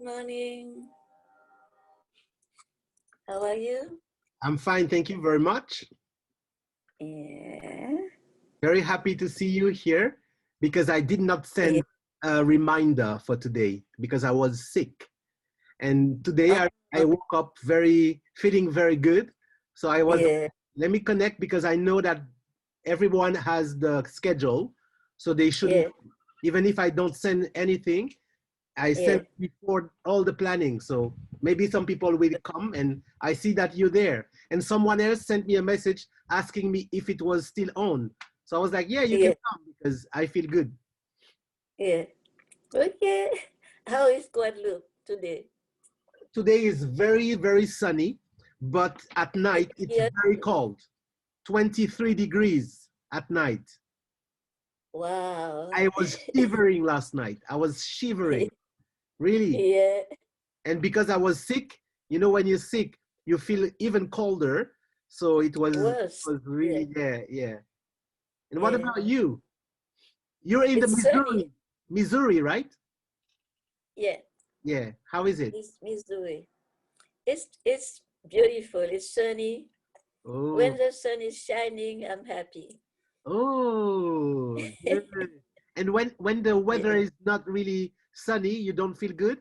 morning. How are you? I'm fine, thank you very much. Yeah. Very happy to see you here because I did not send a reminder for today because I was sick. And today I woke up feeling very good. So I was, let me connect because I know that everyone has the schedule. So they should, even if I don't send anything, I sent before all the planning. So maybe some people will come and I see that you're there. And someone else sent me a message asking me if it was still on. So I was like, yeah, you can come because I feel good. Yeah. Okay. How is Guadeloupe today? Today is very, very sunny, but at night it's very cold. 23 degrees at night. Wow. I was shivering last night. I was shivering, really. Yeah. And because I was sick, you know, when you're sick, you feel even colder. So it was really, yeah. And what about you? You're in the Missouri, right? Yeah. Yeah. How is it? It's Missouri. It's beautiful. It's sunny. Oh. When the sun is shining, I'm happy. Oh, good. And when the weather is not really sunny, you don't feel good?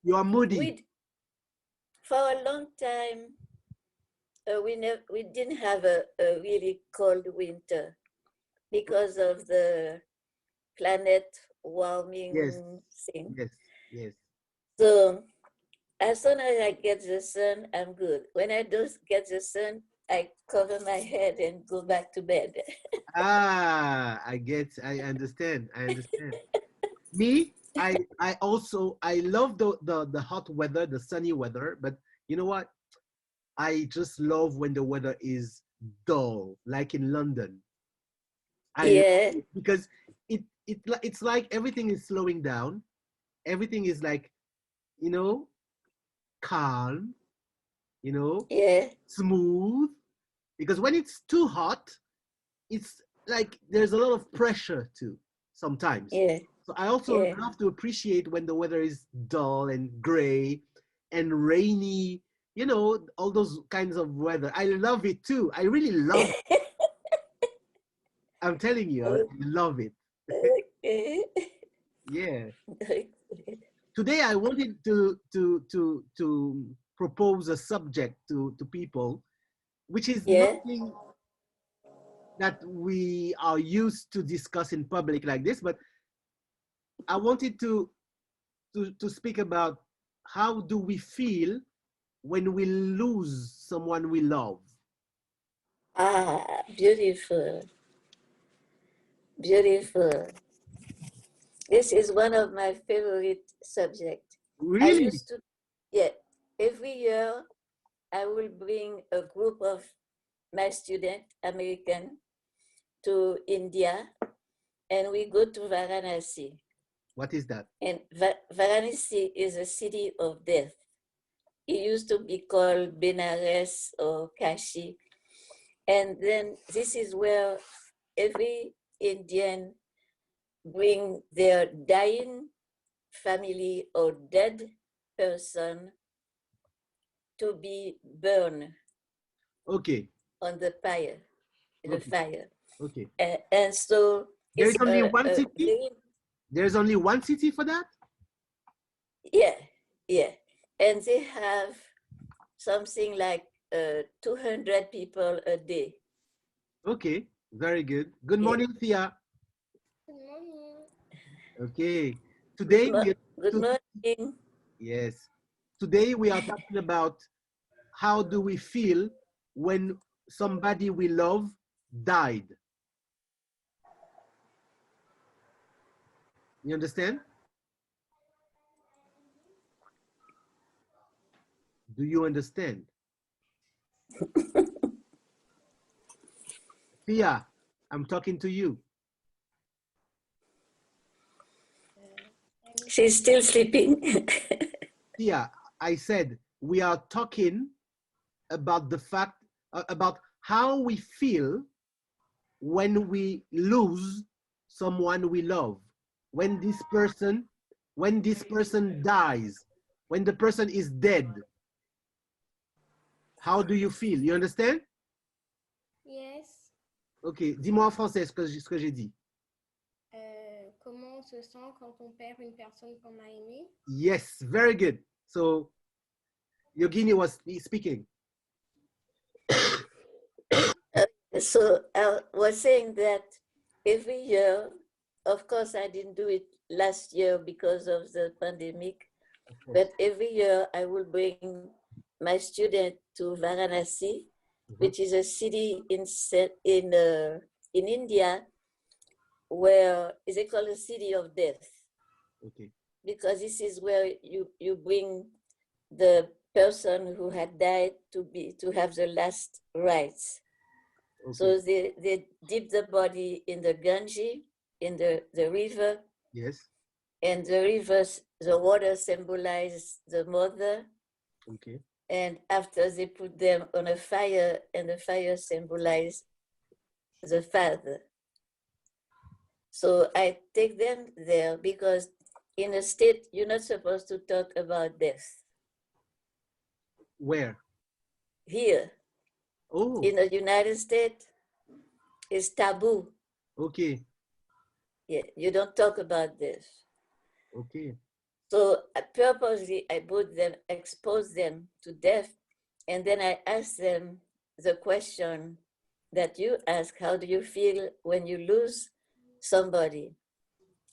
You are moody. For a long time, we didn't have a really cold winter because of the planet warming thing. Yes. So as soon as I get the sun, I'm good. When I don't get the sun, I cover my head and go back to bed. I understand. Me, I also I love the hot weather, the sunny weather, but you know what? I just love when the weather is dull, like in London. I love it because it's like everything is slowing down. Everything is like, you know, calm, you know, smooth. Because when it's too hot, it's like there's a lot of pressure too sometimes. So I also love to appreciate when the weather is dull and gray and rainy, you know, all those kinds of weather. I love it too. I really love it. I'm telling you, I love it. Yeah. Today I wanted to propose a subject to people, which is nothing that we are used to discuss in public like this, but I wanted to speak about how do we feel when we lose someone we love. Beautiful. Beautiful. This is one of my favorite subjects. Really? I used to, every year I will bring a group of my students, American, to India, and we go to Varanasi. What is that? And Varanasi is a city of death. It used to be called Benares or Kashi. And then this is where every Indian bring their dying family or dead person to be burned. Okay. On the fire, fire. Okay. And so there's only one city. There's only one city for that. Yeah, and they have something like 200 people a day. Okay, very good. Good morning, Thea. Good morning. Okay, today good morning. Yes, today we are talking about how do we feel when somebody we love died. You understand? Do you understand? Thea, I'm talking to you. She's still sleeping. Thea, I said we are talking about the fact, about how we feel when we lose someone we love. When this person when this person dies, when the person is dead, how do you feel? You understand? Yes. Ok, dis-moi en français ce que j'ai dit. Comment on se sent quand on perd une personne qu'on a aimée? Yes, very good. So, Yogini was speaking. So I was saying that every year, of course, I didn't do it last year because of the pandemic, but every year I will bring my student to Varanasi, which is a city in India, where is it called a city of death? Okay. Because this is where you bring the person who had died to have the last rites. Okay. So they dip the body in the Ganges, in the river. Yes. And the water symbolizes the mother. Okay. And after they put them on a fire, and the fire symbolizes the father. So I take them there because in a state, you're not supposed to talk about death. Where? Here. Oh. In the United States, it's taboo. Okay. Yeah, you don't talk about this. Okay. So purposely, I expose them to death, and then I ask them the question that you ask: how do you feel when you lose somebody?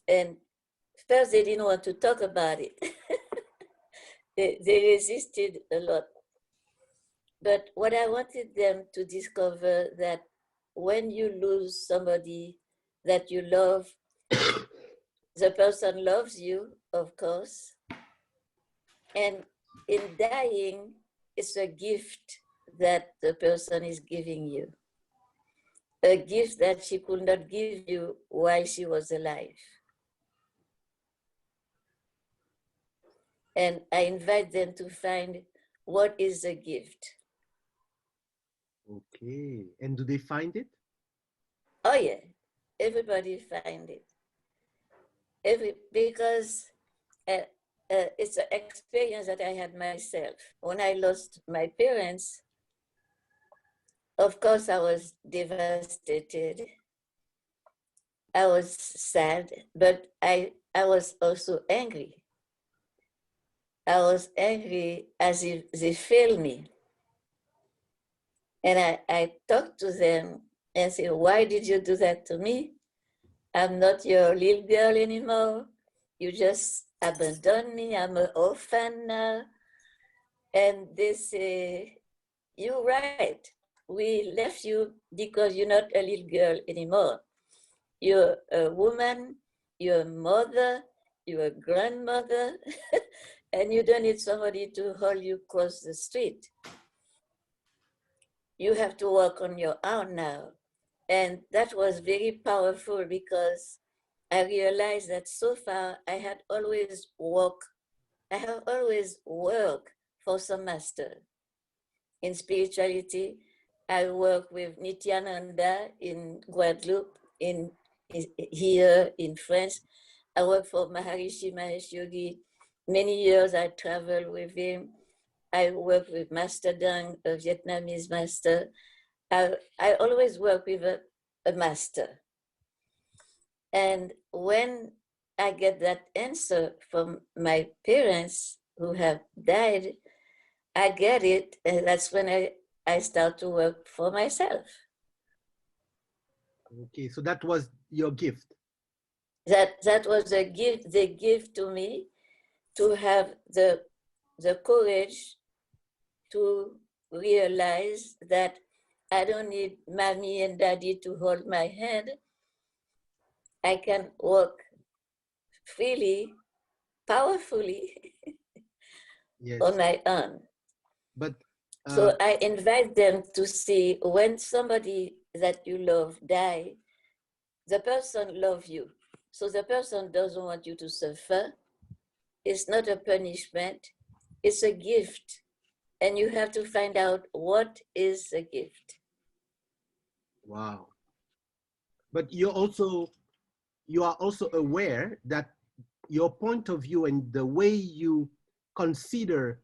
And first, they didn't want to talk about it. They resisted a lot. But what I wanted them to discover that when you lose somebody that you love, the person loves you, of course. And in dying, it's a gift that the person is giving you. A gift that she could not give you while she was alive. And I invite them to find what is the gift. Okay. And do they find it? Oh yeah, everybody find it. Because it's an experience that I had myself. When I lost my parents, of course I was devastated. I was sad, but I was also angry. I was angry as if they failed me. And I talked to them and said, why did you do that to me? I'm not your little girl anymore. You just abandoned me. I'm an orphan now. And they say, you're right. We left you because you're not a little girl anymore. You're a woman, you're a mother, you're a grandmother, and you don't need somebody to hold you across the street. You have to work on your own now. And that was very powerful because I realized that so far I have always worked for some master. In spirituality, I work with Nityananda in Guadeloupe, here in France. I work for Maharishi Mahesh Yogi. Many years I traveled with him. I work with Master Dang, a Vietnamese master. I always work with a master. And when I get that answer from my parents who have died, I get it, and that's when I start to work for myself. Okay, so that was your gift. That was a gift they give to me, to have the courage to realize that I don't need mommy and daddy to hold my hand. I can walk freely, powerfully Yes. on my own. But so I invite them to see when somebody that you love die, the person loves you. So the person doesn't want you to suffer. It's not a punishment, it's a gift. And you have to find out what is the gift. Wow. But you are also aware that your point of view and the way you consider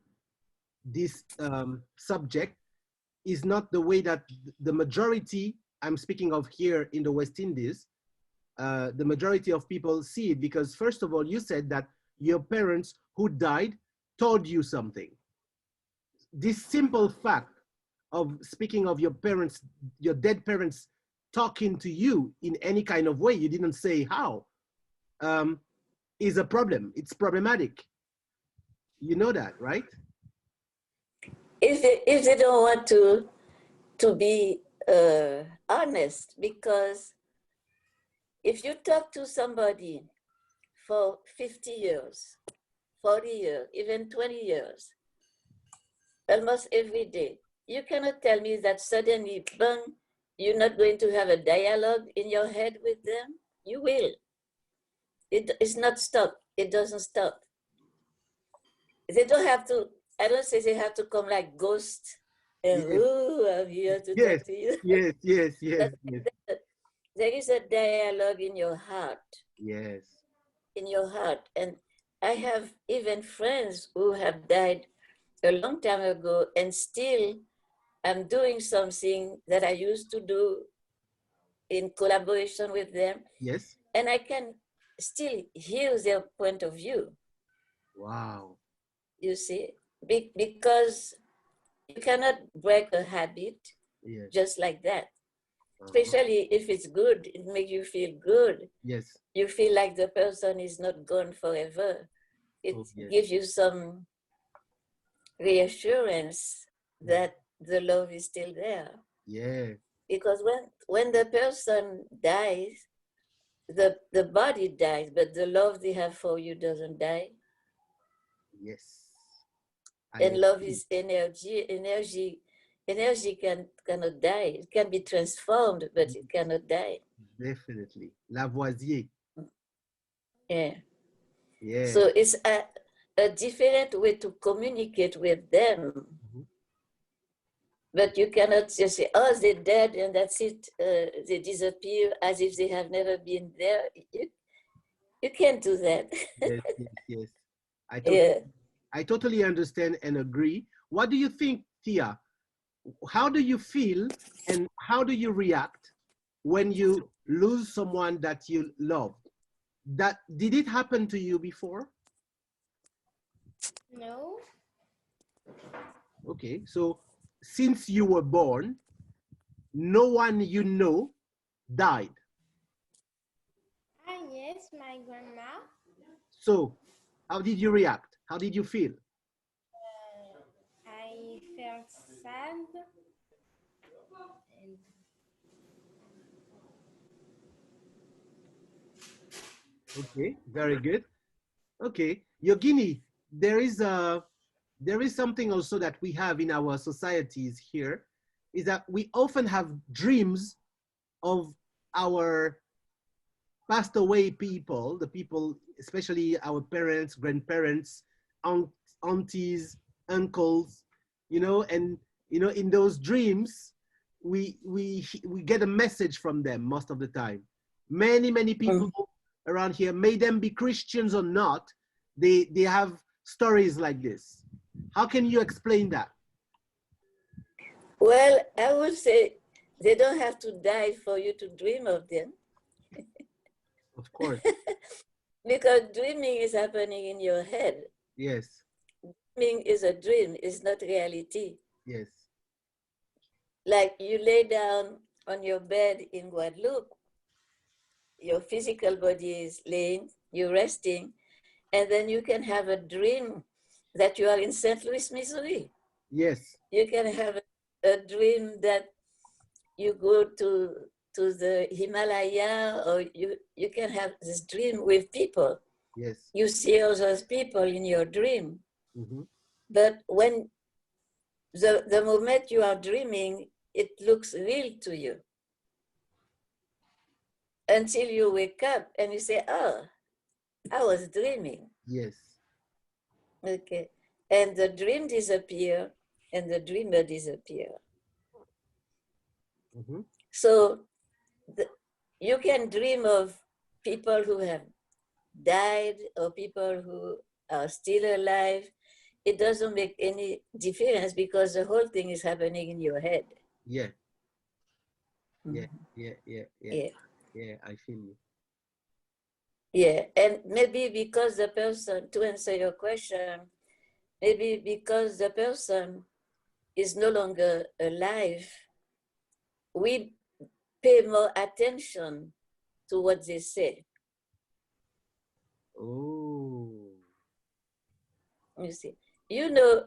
this subject is not the way that the majority, I'm speaking of here in the West Indies, the majority of people see it. Because first of all, you said that your parents who died told you something. This simple fact of speaking of your parents, your dead parents talking to you in any kind of way, you didn't say how, is a problem. It's problematic. You know that, right? If they don't want to be honest, because if you talk to somebody for 50 years, 40 years, even 20 years, almost every day, you cannot tell me that suddenly, bang, you're not going to have a dialogue in your head with them. You will. It's not stop. It doesn't stop. They don't have to, I don't say they have to come like ghosts and, Yes. ooh, I'm here to Yes, talk to you. yes, yes, yes, yes, There is a dialogue in your heart, yes. in your heart. And I have even friends who have died a long time ago, and still I'm doing something that I used to do in collaboration with them, Yes. and I can still hear their point of view, Wow. you see, because you cannot break a habit Yes. just like that. Uh-huh. Especially if it's good, it makes you feel good. Yes. You feel like the person is not gone forever. It Oh, yes. gives you some reassurance that the love is still there. Yeah. Because when the person dies, the body dies, but the love they have for you doesn't die. Yes. And love is energy. Energy cannot die. It can be transformed, but it cannot die. Definitely. Lavoisier. Yeah. Yeah. So it's a different way to communicate with them. Mhm. But you cannot just say, oh, they're dead and that's it. They disappear as if they have never been there. You can't do that. Yes, yes, yes. Yeah. I totally understand and agree. What do you think, Tia? How do you feel and how do you react when you lose someone that you loved? That did it happen to you before? No. Okay, so since you were born, no one you know died. Ah, yes, my grandma. So how did you react? How did you feel? I felt sad. And Okay, very good. Okay, Yogini, there is something also that we have in our societies here, is that we often have dreams of our passed away people, the people, especially our parents, grandparents, aunties, uncles, and in those dreams, we get a message from them most of the time. Many people around here, may them be Christians or not, they have stories like this. How can you explain that? Well, I would say they don't have to die for you to dream of them. Of course. Because dreaming is happening in your head. Yes. Dreaming is a dream, it's not reality. Yes. Like you lay down on your bed in Guadeloupe, your physical body is laying, you're resting, and then you can have a dream that you are in St. Louis, Missouri. Yes. You can have a dream that you go to the Himalaya, or you can have this dream with people. Yes. You see all those people in your dream. Mm-hmm. But when the moment you are dreaming, it looks real to you. Until you wake up and you say, oh, I was dreaming. Yes. Okay. And the dream disappear and the dreamer disappear. Mm-hmm. So you can dream of people who have died or people who are still alive, it doesn't make any difference because the whole thing is happening in your head. Yeah, yeah, Mhm. yeah, yeah, yeah, Yeah. yeah. I feel you. Yeah. And maybe because the person, to answer your question, maybe because the person is no longer alive, we pay more attention to what they say. Oh, You see, you know,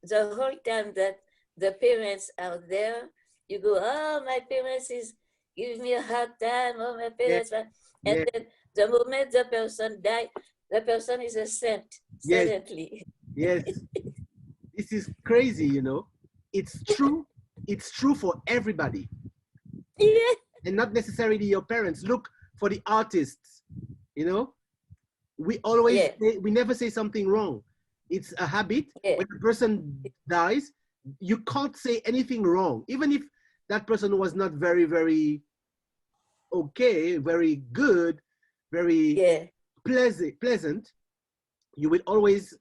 the whole time that the parents are there, you go, oh, my parents is giving me a hard time, oh, my yeah, parents, and yeah, then the moment the person die, the person is a saint yes, suddenly. yes. This is crazy, you know. It's true. It's true for everybody, Yeah, and not necessarily your parents. Look for the artists. You know, yeah, we never say something wrong. It's a habit. yeah, When a person dies, you can't say anything wrong, even if that person was not very okay, very good, very yeah. pleasant. You will always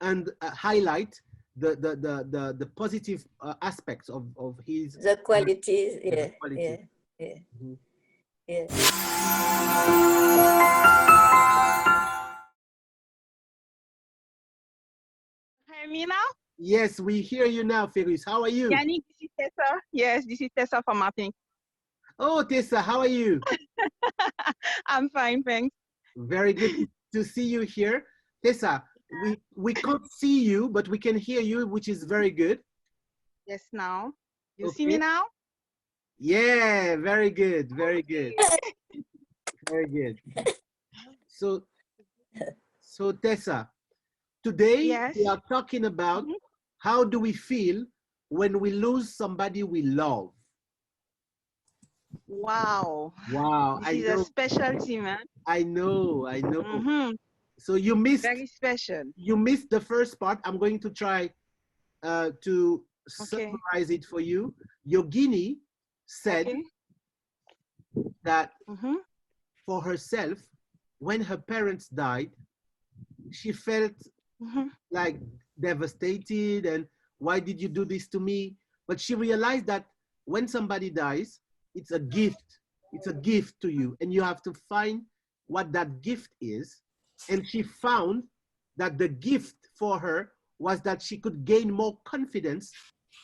and highlight the positive aspects of his The qualities, the yeah, quality. yeah, yeah, Mhm. yeah. Hear me now? Yes, we hear you now, Fergus. How are you? Yannick, this is Tessa. Yes, this is Tessa from Martin. Oh, Tessa, how are you? I'm fine, thanks. Very good to see you here. Tessa, we can't see you, but we can hear you, which is very good. Yes, now. You see me Okay. now? Yeah, very good, very good, very good. So, so Tessa, today we Yes. are talking about Mhm. how do we feel when we lose somebody we love. Wow. Wow, This I is a know, specialty, man. I know, I know. Mm-hmm. So Very special. you missed the first part. I'm going to try to Okay. summarize it for you. Yogini said Okay. that Mm-hmm. for herself, when her parents died, she felt Mm-hmm. like devastated and why did you do this to me? But she realized that when somebody dies, it's a gift. It's a gift to you, and you have to find what that gift is. And she found that the gift for her was that she could gain more confidence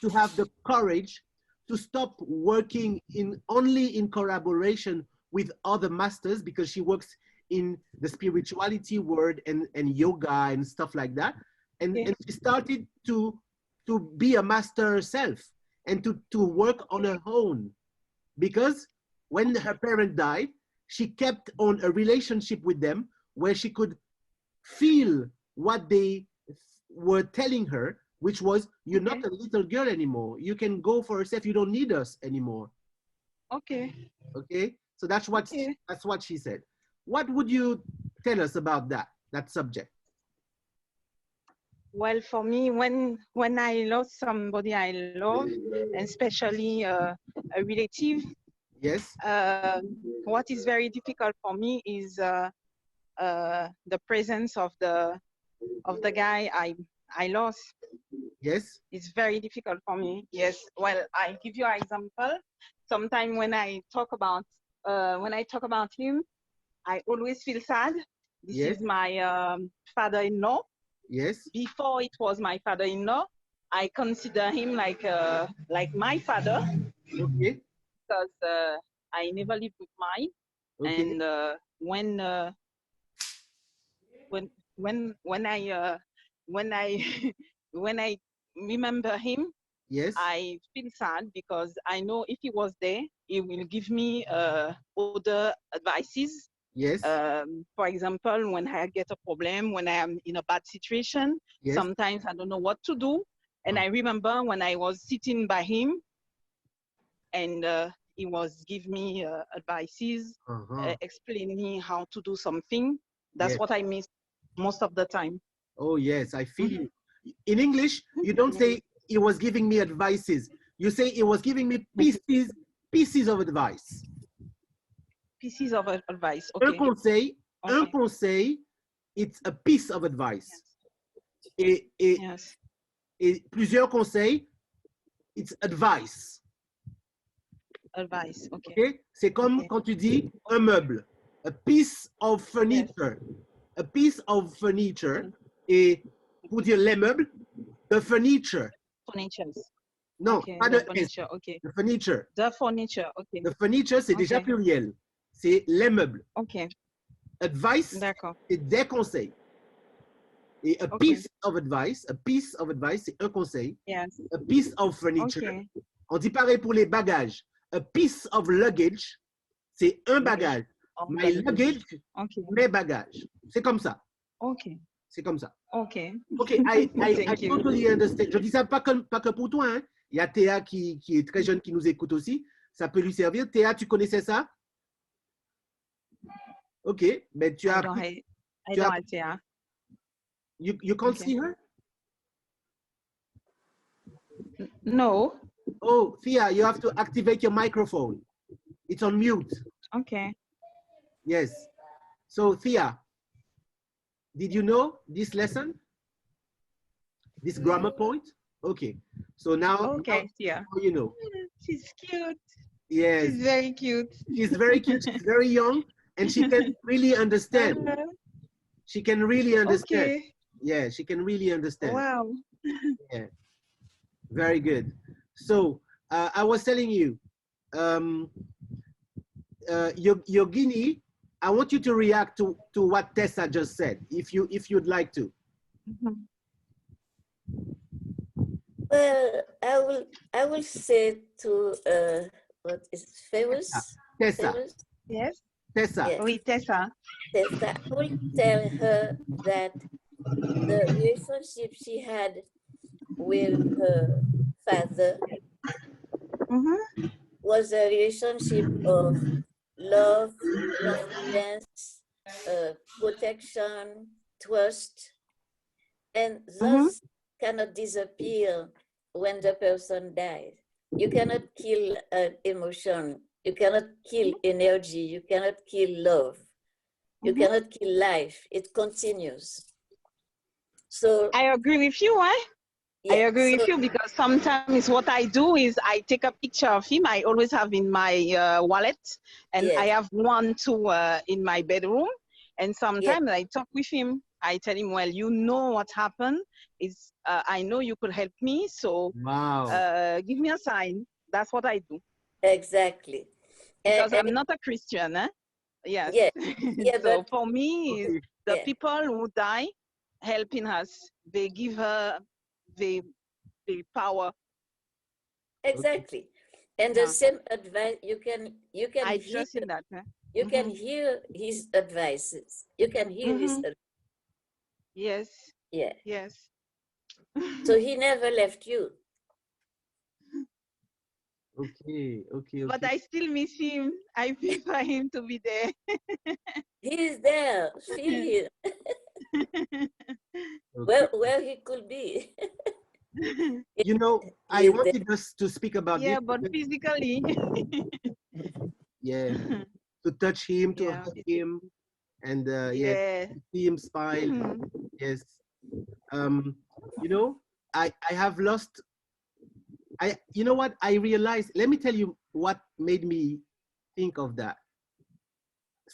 to have the courage to stop working in only in collaboration with other masters because she works in the spirituality world and yoga and stuff like that. Okay. And she started to be a master herself and to work on her own because when her parent died, she kept on a relationship with them where she could feel what they were telling her, which was, you're Okay. not a little girl anymore. You can go for yourself. You don't need us anymore. Okay. Okay? So that's Okay. what she said. What would you tell us about that subject? Well, for me, when I lost somebody I love, and especially a relative, Yes? what is very difficult for me is the presence of the guy I lost. Yes? It's very difficult for me. Yes. Well, I give you an example. Sometimes when I talk about him, I always feel sad. This Yes? is my father-in-law. Yes? Before it was my father-in-law, I consider him like my father Okay? because I never lived with mine. Okay? And when when I when I remember him, Yes? I feel sad because I know if he was there, he will give me other advices. Yes? For example, when I get a problem, when I am in a bad situation, Yes? sometimes I don't know what to do. And I remember when I was sitting by him and he was giving me advices, Uh-huh. explaining how to do something. That's Yes. what I miss most of the time. Oh, yes, I feel Mhm. you. In English, you don't Yeah. say he was giving me advices. You say he was giving me pieces of advice. Pieces of advice. Un Okay. conseil, Un Okay. conseil, it's a piece of advice. Yes. Et Yes. plusieurs conseils, it's advice. Advice. Okay. Okay? C'est comme Okay. quand tu dis un meuble, a piece of furniture. A piece of furniture. Okay. Et pour dire les meubles, the furniture. Furnitures. Non, Okay. pas The de S. furniture. Okay. The furniture. The furniture. Okay. The furniture, c'est déjà Okay. pluriel. C'est les meubles. Okay. Advice, D'accord. c'est des conseils. Et a Okay. piece of advice, c'est un conseil. Yes. A piece of furniture. Okay. On dit pareil pour les bagages. A piece of luggage, c'est un bagage. Oh, My luggage, Okay. mes bagages. C'est comme ça. Okay. C'est comme ça. Okay. OK, I Thank you. totally understand. Je dis ça pas que pour toi. Hein. Il y a Théa qui est très jeune qui nous écoute aussi. Ça peut lui servir. Théa, tu connaissais ça? OK, mais tu as... I tu don't as- idea. You can't Okay. see her? No. Oh, Thea, you have to activate your microphone. It's on mute. Okay. Yes. So, Thea, did you know this lesson? This grammar point? Okay. So now, Okay. Yeah. now you know. She's cute. Yes. She's very cute. She's very cute. She's very young, and she can really understand. She can really understand. Okay. Yeah, she can really understand. Wow. Yeah. Very good. So I was telling you, Yogini, I want you to react to what Tessa just said, if you'd like to. Mhm. Well, I will say to what is it, famous? Tessa. Famous? Yes. Tessa. Yeah. Oui, Tessa. Tessa, I will tell her that the relationship she had with her father Mm-hmm. was a relationship of love, confidence, protection, trust, and those cannot disappear when the person dies. You cannot kill an emotion. You cannot kill energy. You cannot kill love. You cannot kill life. It continues. So I agree with you, I yeah, agree so- with you because sometimes what I do is I take a picture of him. I always have in my wallet, and Yes. I have one too in my bedroom. And sometimes I talk with him. I tell him, well, you know what happened. Is I know you could help me, so Wow. give me a sign. That's what I do exactly. because And I'm not a Christian. Eh? Yes. yeah, yeah, So but for me, Okay. the yeah. people who die helping us, they give her the power. exactly. And Yeah. the same advice you can I hear trust in that. Eh? you can hear his advices. You can hear his Mhm. Yes. yeah. Yes. So he never left you. Okay. Okay. But Okay. I still miss him. I prefer him to be there. He is there. Feel him. Okay. Where he could be. You know, He I is there. wanted us to speak about Yeah, this. but physically. Yeah. To touch him, to Yeah, hug him, and yeah, Yeah. see him smile. Mhm. Yes. You know, I have lost. You know what? I realized. Let me tell you what made me think of that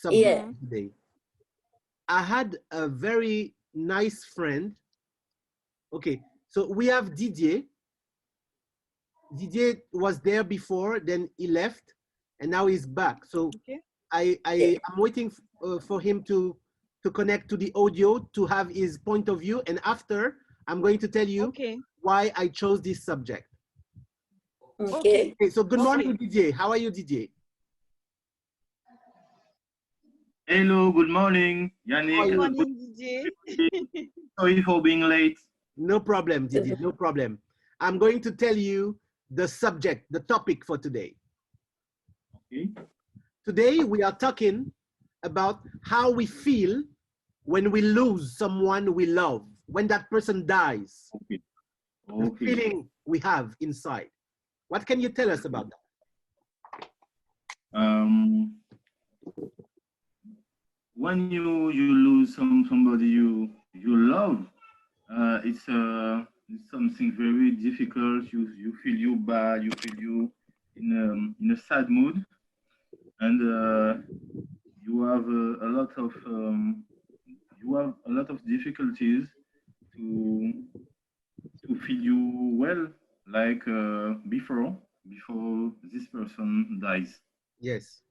Yeah. subject today. I had a very nice friend. Okay, so we have Didier. Didier was there before, then he left, and now he's back. So Okay. I'm waiting for him to connect to the audio to have his point of view, and after I'm going to tell you Okay. why I chose this subject. Okay. Okay, so good morning, Okay. Didier. How are you, Didier? Hello, good morning, How are Yannick. you? Morning, DJ. Sorry for being late. No problem, Didier, no problem. I'm going to tell you the subject, the topic for today. Okay. Today, we are talking about how we feel when we lose someone we love, when that person dies, Okay. the Okay. feeling we have inside. What can you tell us about that? when you lose somebody you love, it's something very difficult. You feel you bad. You feel you in a sad mood, and you have a lot of difficulties to feel you well, like before this person dies, Yes.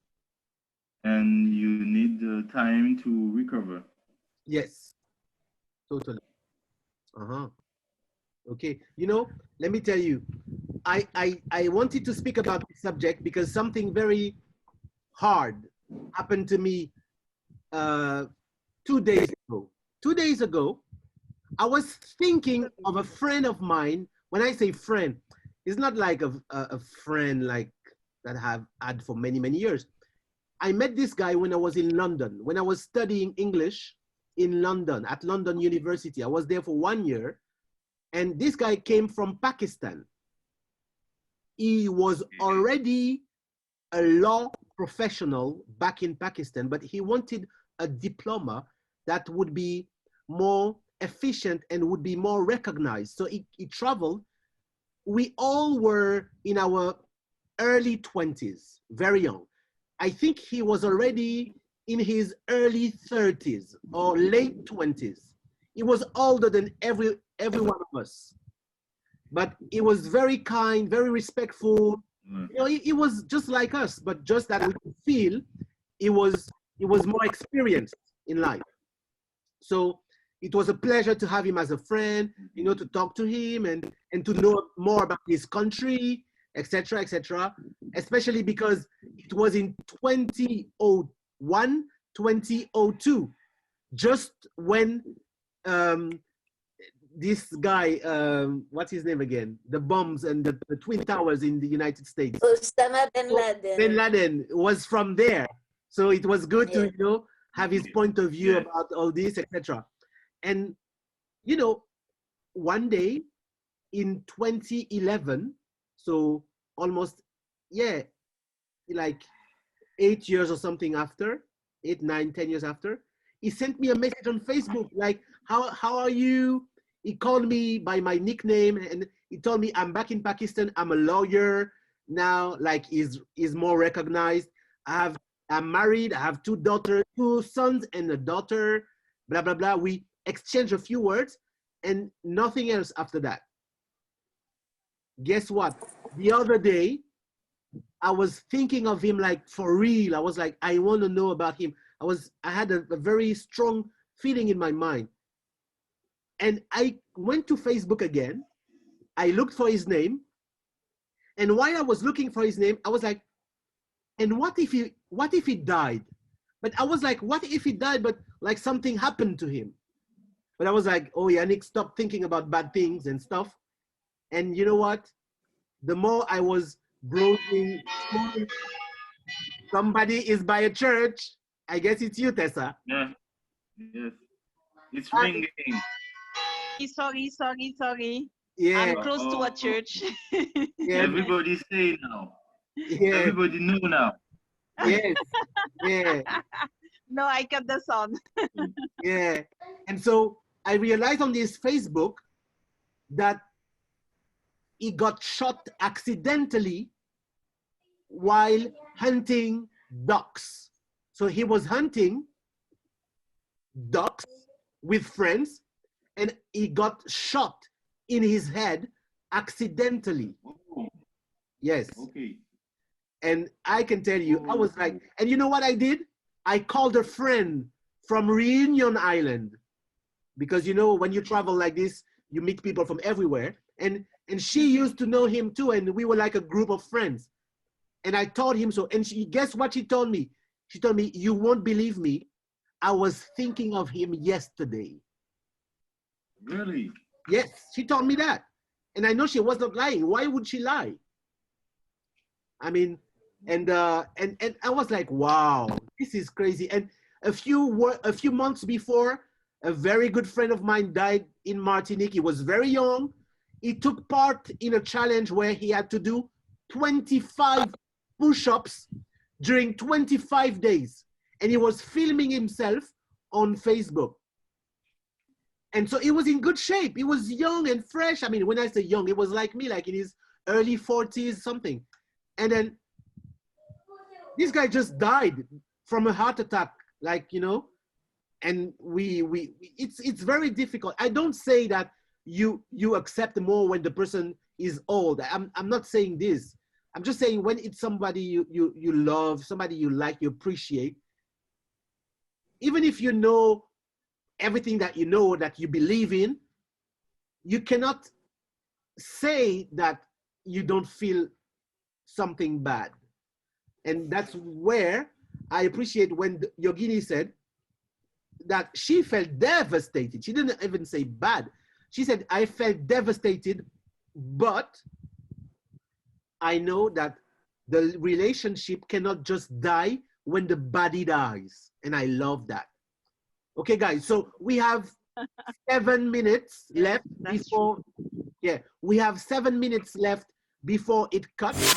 and you need time to recover. Yes. Totally. Uh-huh. Okay. You know, let me tell you, I wanted to speak about this subject because something very hard happened to me 2 days ago. 2 days ago, I was thinking of a friend of mine. When I say friend, it's not like a friend like that I've had for many, many years. I met this guy when I was in London, when I was studying English in London, at London University. I was there for 1 year. And this guy came from Pakistan. He was already a law professional back in Pakistan, but he wanted a diploma that would be more efficient and would be more recognized. So he traveled. We all were in our early 20s, very young. I think he was already in his early 30s or late 20s. He was older than every one of us. But he was very kind, very respectful. You know, he was just like us, but just that we could feel he was more experienced in life. So it was a pleasure to have him as a friend, you know, to talk to him and to know more about his country, etc., etc. Especially because it was in 2001, 2002, just when this guy, what's his name again? The bombs and the Twin Towers in the United States. Osama bin Laden. Bin Laden was from there. So it was good to, Yeah. you know, have his point of view Yeah. about all this, etc. And, you know, one day in 2011, so almost, yeah, like 8 years or something after, 8, 9, 10 years after, he sent me a message on Facebook, like, how are you? He called me by my nickname and he told me I'm back in Pakistan. I'm a lawyer now, like is more recognized. I'm married. I have 2 daughters, 2 sons and a daughter, blah, blah, blah. We exchanged a few words and nothing else after that. Guess what? The other day, I was thinking of him like for real. I was like, I want to know about him. I had a very strong feeling in my mind. And I went to Facebook again. I looked for his name. And while I was looking for his name, I was like, and what if he died? But I was like, what if he died, but like something happened to him? But I was like, oh, Yannick, stop thinking about bad things and stuff. And you know what? The more I was browsing, somebody is by a church. I guess it's you, Tessa. Yeah. Yes. It's ringing. Sorry. Yeah, I'm close to a church. yeah, Everybody say now. yeah, Everybody know now. yes, yeah, No, I kept the sound. yeah. And so I realized on this Facebook that he got shot accidentally while hunting ducks. So he was hunting ducks with friends and he got shot in his head accidentally. Oh, Yes. okay. And I can tell you, I was like, and you know what I did? I called a friend from Reunion Island because, you know, when you travel like this, you meet people from everywhere. And she used to know him too. And we were like a group of friends. And I told him so. And guess what she told me? She told me, you won't believe me. I was thinking of him yesterday. Really? Yes, she told me that. And I know she was not lying. Why would she lie? I mean, and I was like, wow, this is crazy. And a few months before, a very good friend of mine died in Martinique. He was very young. He took part in a challenge where he had to do 25 push-ups during 25 days. and he was filming himself on Facebook. And so he was in good shape. He was young and fresh. I mean, when I say young, it was like me, like in his early 40s, something. And then this guy just died from a heart attack, like, you know, and it's very difficult. I don't say that you accept more when the person is old. I'm not saying this. I'm just saying when it's somebody you love, somebody you like, you appreciate, even if you know everything that you know, that you believe in, you cannot say that you don't feel something bad. And that's where I appreciate when Yogini said that she felt devastated. She didn't even say bad. She said, I felt devastated, but I know that the relationship cannot just die when the body dies. And I love that. Okay, guys, so we have 7 minutes left before, yeah, we have 7 minutes left before it cuts.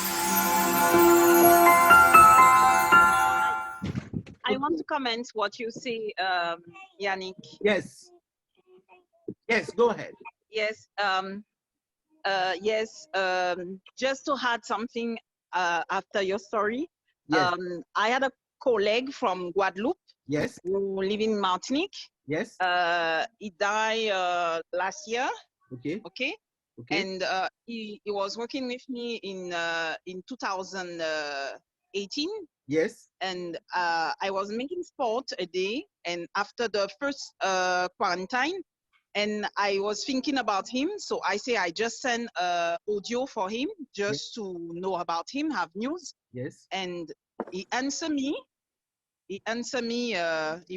I want to comment what you say, Yannick. Yes. Yes, go ahead. Yes. Yes. Just to add something after your story. Yes. I had a colleague from Guadeloupe Yes. who live in Martinique. Yes. He died last year. Okay. Okay. Okay. And he was working with me in 2018. Yes. And I was making sport a day, and after the first quarantine, and I was thinking about him, so I say I just send audio for him just to know about him, have news. Yes. And he answered me. He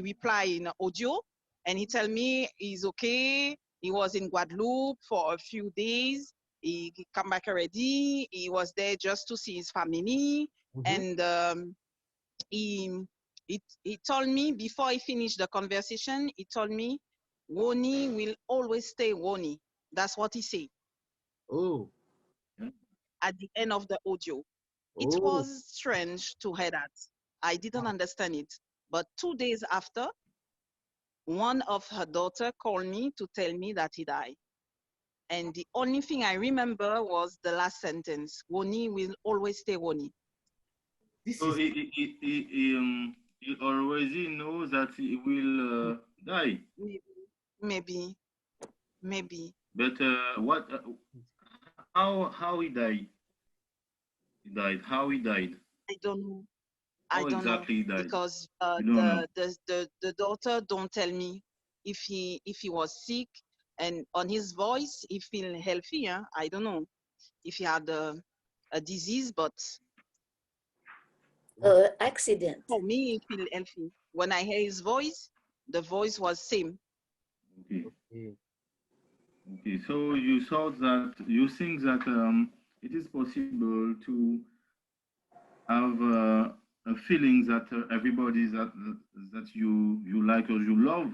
replied in audio, and he tell me he's okay. He was in Guadeloupe for a few days. He come back already. He was there just to see his family. And he told me before he finished the conversation, he told me, Woni will always stay Woni. That's what he said. Oh. At the end of the audio. It was strange to hear that. I didn't understand it. But 2 days after, one of her daughter called me to tell me that he died. And the only thing I remember was the last sentence. Woni will always stay Woni. So he already knows that he will die. Maybe. But how he died? He died. How he died? I don't know. How I don't exactly he know died? because You don't know. the daughter don't tell me if he was sick, and on his voice he feel healthy. Huh? I don't know if he had a disease, but Accident. for me he feel healthy. When I hear his voice, the voice was same. Okay. Okay. So you thought that you think that it is possible to have a feeling that everybody that you like or you love,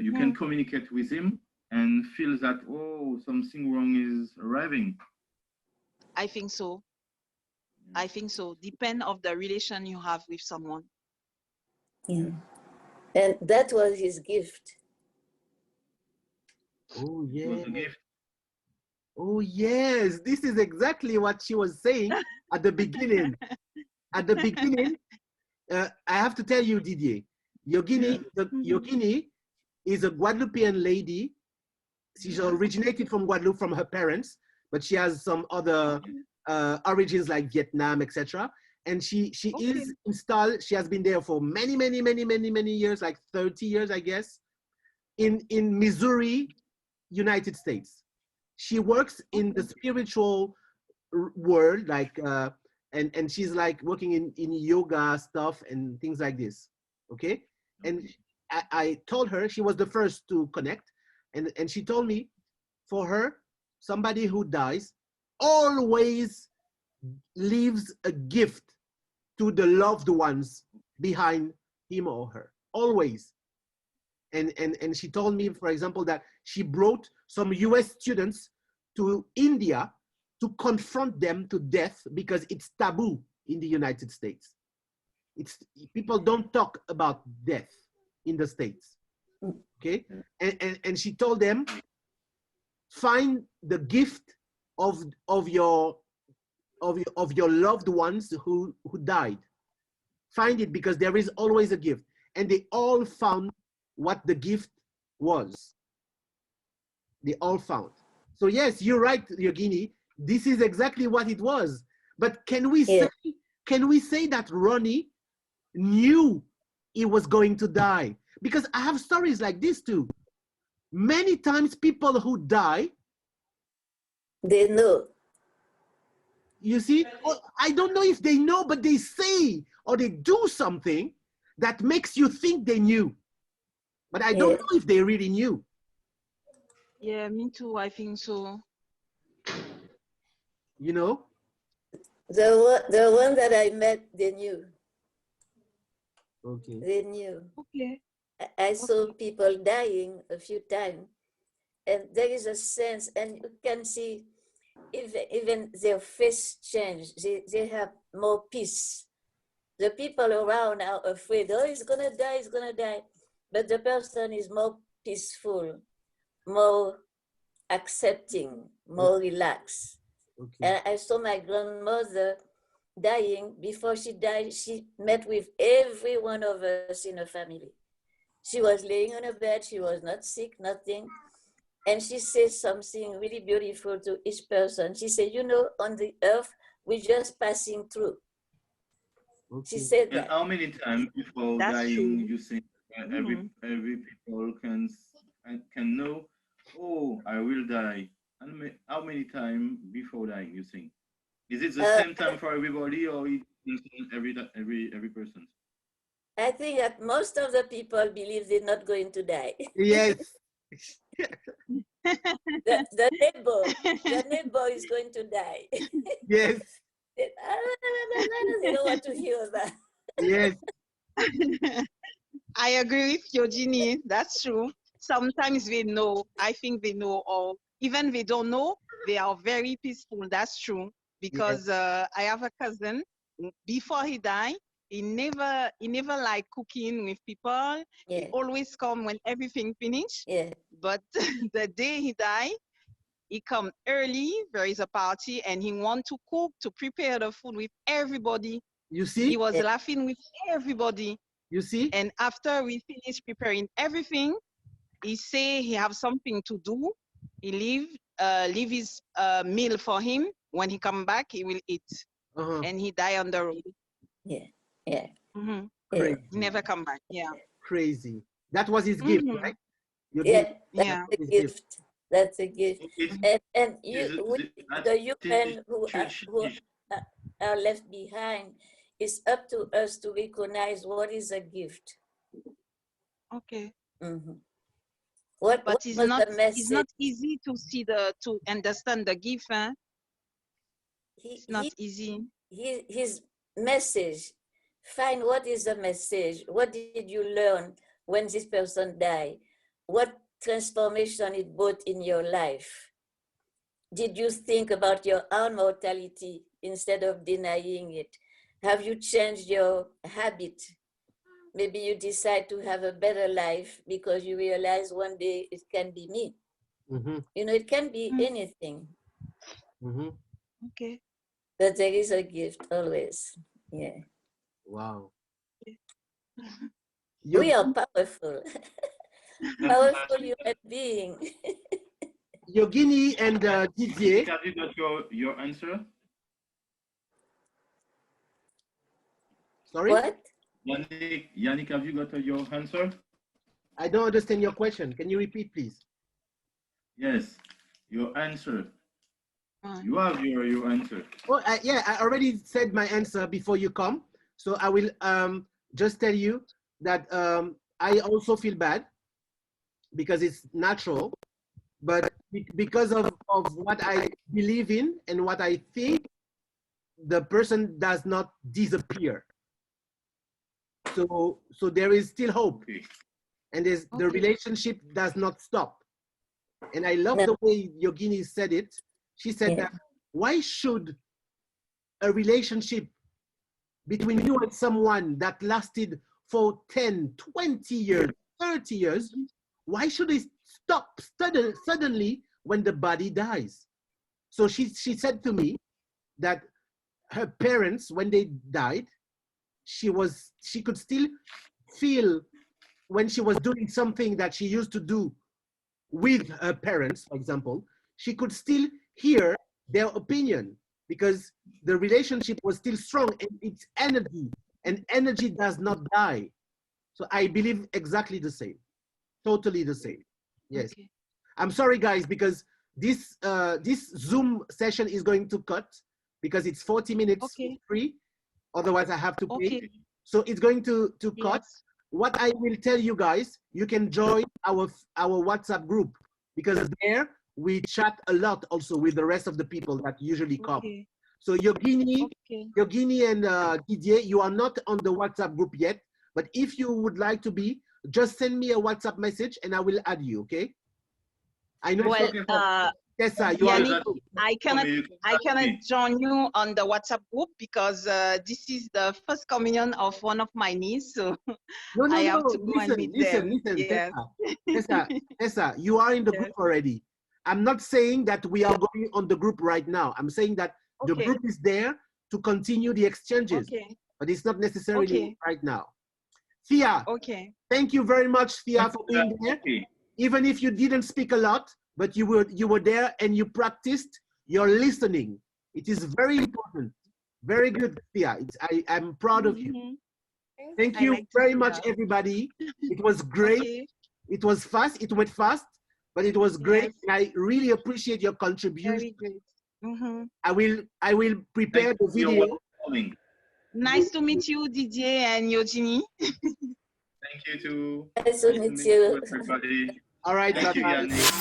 you can communicate with him and feel that something wrong is arriving. I think so. I think so. Depend of the relation you have with someone. Yeah. And that was his gift. Oh It yeah. was a gift. Oh yes. This is exactly what she was saying at the beginning. At the beginning, I have to tell you, Didier, Yogini is a Guadeloupean lady. She's originated from Guadeloupe from her parents, but she has some other origins like Vietnam, etc. And she is installed. She has been there for many years, like 30 years, I guess, in Missouri, United States. She works in the spiritual world, like and she's like working in yoga stuff and things like this. Okay. And I told her, she was the first to connect, and she told me, for her, somebody who dies always leaves a gift to the loved ones behind him or her, always. And she told me, for example, that she brought some US students to India to confront them to death because it's taboo in the United States. It's people don't talk about death in the States. Okay, and she told them, find the gift of your loved ones who died. Find it, because there is always a gift. And they all found what the gift was. They all found. So yes, you're right, Yogini. This is exactly what it was. But can we say that Ronnie knew he was going to die? Because I have stories like this too. Many times people who die, They know. you see, I don't know if they know, but they say or they do something that makes you think they knew. But I don't know if they really knew. Yeah, me too. I think so. You know? The one that I met, they knew. Okay. They knew. Okay. I saw people dying a few times, and there is a sense, and you can see even their face change. They have more peace. The people around are afraid, oh, he's gonna die, he's gonna die. But the person is more peaceful, more accepting, more relaxed. Okay. And I saw my grandmother dying. Before she died, she met with every one of us in her family. She was laying on a bed, she was not sick, nothing. And she says something really beautiful to each person. She said, you know, on the earth, we're just passing through. Okay. She said And that. how many times before That's dying true. you think every people can know, oh, I will die? And how many times before dying you think? Is it the same time for everybody, or it's every person? I think that most of the people believe they're not going to die. Yes. the neighbor is going to die. Yes. They don't want to hear that. Yes. I agree with Eugenie. That's true. Sometimes they know. I think they know, or even they don't know. They are very peaceful. That's true. Because I have a cousin. Before he died, he never liked cooking with people. Yeah. He always come when everything finished. Yeah. But the day he died, he come early. There is a party, and he want to cook, to prepare the food with everybody. You see? He was laughing with everybody. You see? And after we finish preparing everything, he say he have something to do. He leave his meal for him. When he come back, he will eat. And he die on the road. Yeah. Yeah. Mm-hmm. Crazy. He never come back. Yeah. Crazy. That was his gift, right? Yeah. Yeah. That's a gift. That's a gift. And the human who are left behind, it's up to us to recognize what is a gift. Okay. Mm-hmm. But what it's was not the message? it's not easy to see to understand the gift. Huh? It's not easy. His message. Find what is the message. What did you learn when this person died? What transformation it brought in your life? Did you think about your own mortality instead of denying it? Have you changed your habit? Maybe you decide to have a better life because you realize one day it can be me. Mm-hmm. You know, it can be anything. Mm-hmm. Okay. But there is a gift always. Yeah. Wow. We are powerful. Powerful human being. Yogini and Didier. Have you got your answer? Sorry? What? Yannick, have you got your answer? I don't understand your question. Can you repeat, please? Yes, your answer. You have your answer. Oh, yeah, I already said my answer before you come. So I will just tell you that I also feel bad because it's natural, but because of what I believe in and what I think, the person does not disappear. So there is still hope. Okay. And the relationship does not stop. And I love the way Yogini said it. She said that, why should a relationship between you and someone that lasted for 10, 20 years, 30 years, why should it stop suddenly when the body dies? So she said to me that her parents, when they died, she could still feel when she was doing something that she used to do with her parents, for example, she could still hear their opinion because the relationship was still strong and it's energy, and energy does not die. So I believe exactly the same, totally the same. Yes. Okay. I'm sorry, guys, because this Zoom session is going to cut because it's 40 minutes Okay. free. Otherwise, I have to pay. Okay. So it's going to cut. Yes. What I will tell you guys, you can join our WhatsApp group because there we chat a lot also with the rest of the people that usually come. Okay. So Yogini, Okay. Yogini and Didier, you are not on the WhatsApp group yet, but if you would like to be, just send me a WhatsApp message and I will add you, okay? I know. Well, okay for- Tessa, you are. Yannick, I cannot join you on the WhatsApp group because this is the first communion of one of my niece, so No, I have to go and listen, meet them. listen, Yes. Tessa, you are in the Yes. group already. I'm not saying that we are going on the group right now. I'm saying that the Okay. group is there to continue the exchanges, Okay. but it's not necessarily Okay. right now. Thea, Okay. thank you very much, Thea, for being there. Okay. Even if you didn't speak a lot, but you were there and you practiced your listening. It is very important. Very good, Thea. I'm proud of you. Mhm. Thank I you like to very see much, that. everybody. It was great. Okay. It was fast. It went fast, but it was great. Yes. And I really appreciate your contribution. Very great. Mhm. I will prepare the You're video. welcome. Nice to meet you, Didier and Eugenie. Thank you too. Nice to meet you. Everybody. All right, Thank you, bye-bye. Yannick.